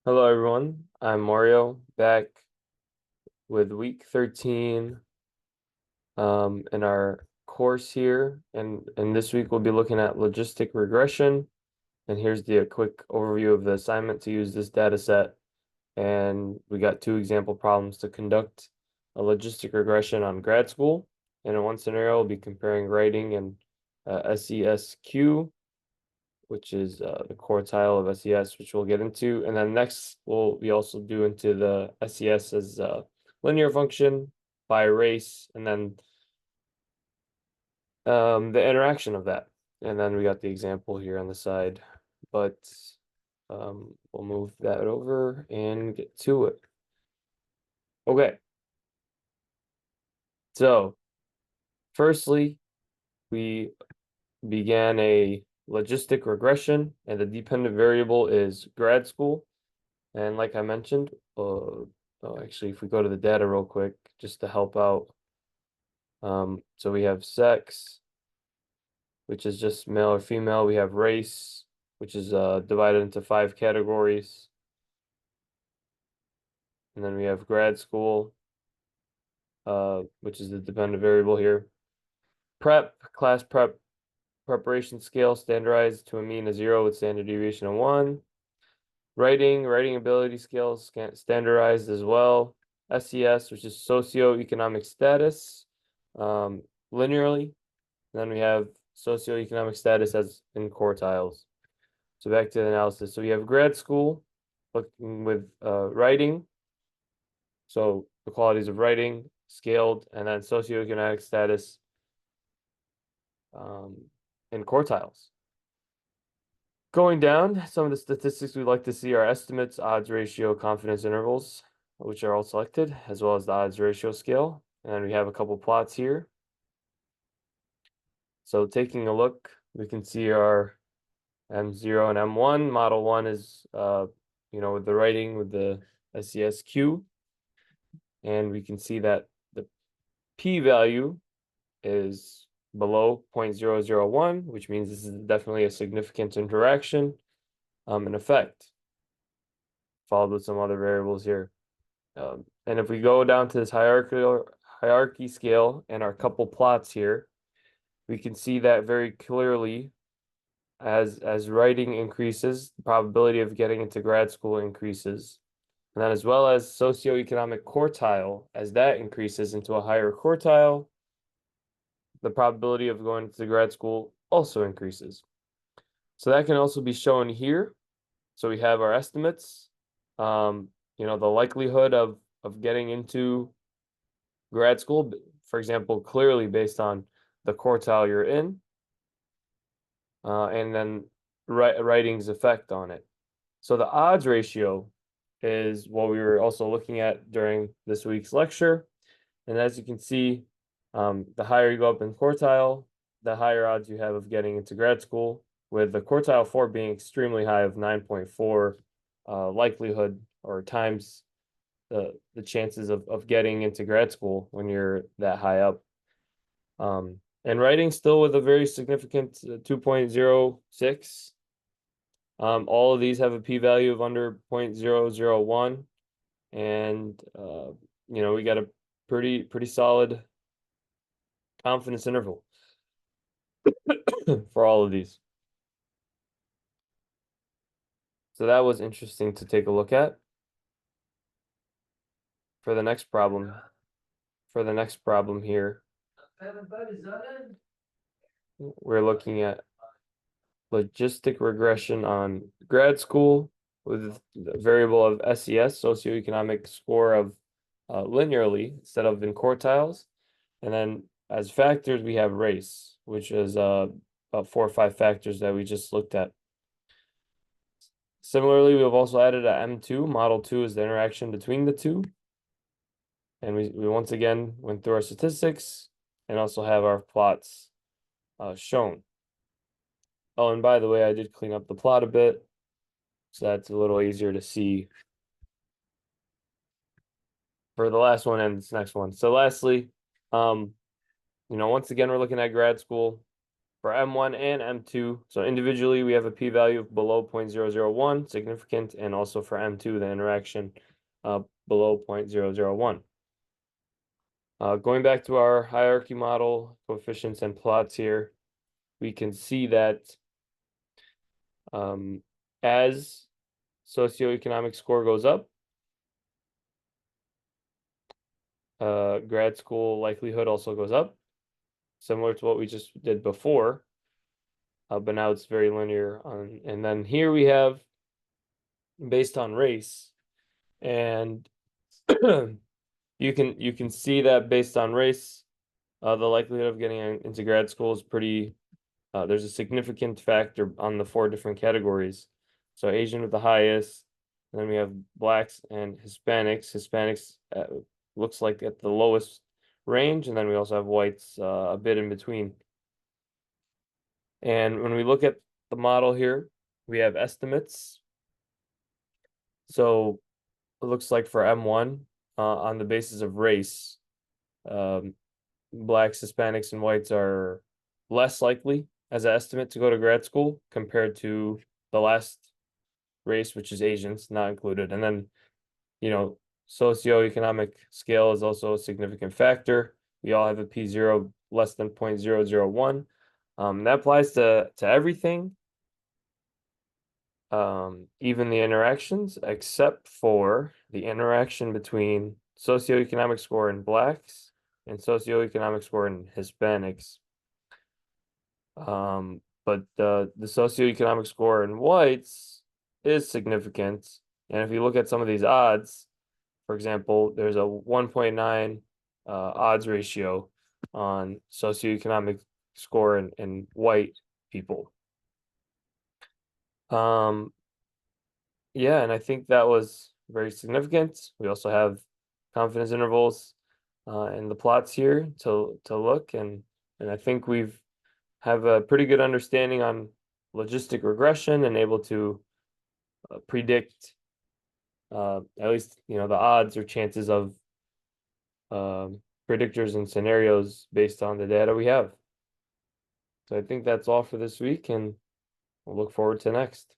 Hello everyone, I'm Mario back with week 13 in our course here, and this week we'll be looking at logistic regression. And here's the quick overview of the assignment to use this data set. And we got two example problems to conduct a logistic regression on grad school. And in one scenario, we'll be comparing writing and SESQ, which is the quartile of SES, which we'll get into. And then next, we'll be also do into the SES as a linear function by race, and then the interaction of that. And then we got the example here on the side, but we'll move that over and get to it. Okay, so firstly, we began a logistic regression, and the dependent variable is grad school. And like I mentioned, actually, if we go to the data real quick, just to help out. So we have sex, which is just male or female. We have race, which is divided into 5 categories. And then we have grad school, which is the dependent variable here. Prep, class prep, preparation scale standardized to a mean of 0 with standard deviation of 1. Writing ability scales standardized as well. SES, which is socioeconomic status, linearly. And then we have socioeconomic status as in quartiles. So back to the analysis. So we have grad school looking with writing. So the qualities of writing scaled, and then socioeconomic status in quartiles. Going down, some of the statistics we'd like to see are estimates, odds ratio, confidence intervals, which are all selected, as well as the odds ratio scale. And we have a couple plots here. So taking a look, we can see our M0 and M1. Model 1 is, with the writing with the SESQ. And we can see that the p-value is below 0.001, which means this is definitely a significant interaction in effect, followed with some other variables here. And if we go down to this hierarchy scale and our couple plots here, we can see that very clearly as writing increases, the probability of getting into grad school increases. And then as well as socioeconomic quartile, as that increases into a higher quartile, the probability of going to grad school also increases. So that can also be shown here. So we have our estimates, the likelihood of getting into grad school, for example, clearly based on the quartile you're in, and then writing's effect on it. So the odds ratio is what we were also looking at during this week's lecture. And as you can see, the higher you go up in quartile, the higher odds you have of getting into grad school, with the quartile 4 being extremely high of 9.4 likelihood or times the chances of getting into grad school when you're that high up. And writing still with a very significant 2.06. All of these have a p-value of under 0.001. And, we got a pretty solid confidence interval for all of these. So that was interesting to take a look at. For the next problem here, we're looking at logistic regression on grad school with the variable of SES, socioeconomic score of linearly instead of in quartiles. And then as factors, we have race, which is about 4 or 5 factors that we just looked at. Similarly, we have also added a M2. Model 2 is the interaction between the two. And we once again went through our statistics and also have our plots shown. Oh, and by the way, I did clean up the plot a bit, so that's a little easier to see for the last one and this next one. So lastly, once again, we're looking at grad school. for M1 and M2. So individually, we have a p-value of below 0.001, significant, and also for M2, the interaction below 0.001. Going back to our hierarchy model, coefficients and plots here, we can see that as socioeconomic score goes up, grad school likelihood also goes up, similar to what we just did before, but now it's very linear. And then here we have based on race, and you can see that based on race, the likelihood of getting into grad school is pretty. There's a significant factor on the 4 different categories. So Asian with the highest, and then we have blacks and Hispanics. Hispanics looks like at the lowest range, and then we also have whites a bit in between. And when we look at the model here, we have estimates. So it looks like for M1, on the basis of race, blacks, Hispanics, and whites are less likely as an estimate to go to grad school compared to the last race, which is Asians, not included. And then, socioeconomic scale is also a significant factor. We all have a P0 less than 0.001. That applies to everything, even the interactions, except for the interaction between socioeconomic score in blacks and socioeconomic score in Hispanics. But the socioeconomic score in whites is significant. And if you look at some of these odds, for example, there's a 1.9 odds ratio on socioeconomic score in white people. Yeah, and I think that was very significant. We also have confidence intervals in the plots here to look, and I think we've have a pretty good understanding on logistic regression and able to predict at least the odds or chances of predictors and scenarios based on the data we have. So I think that's all for this week, and we'll look forward to next.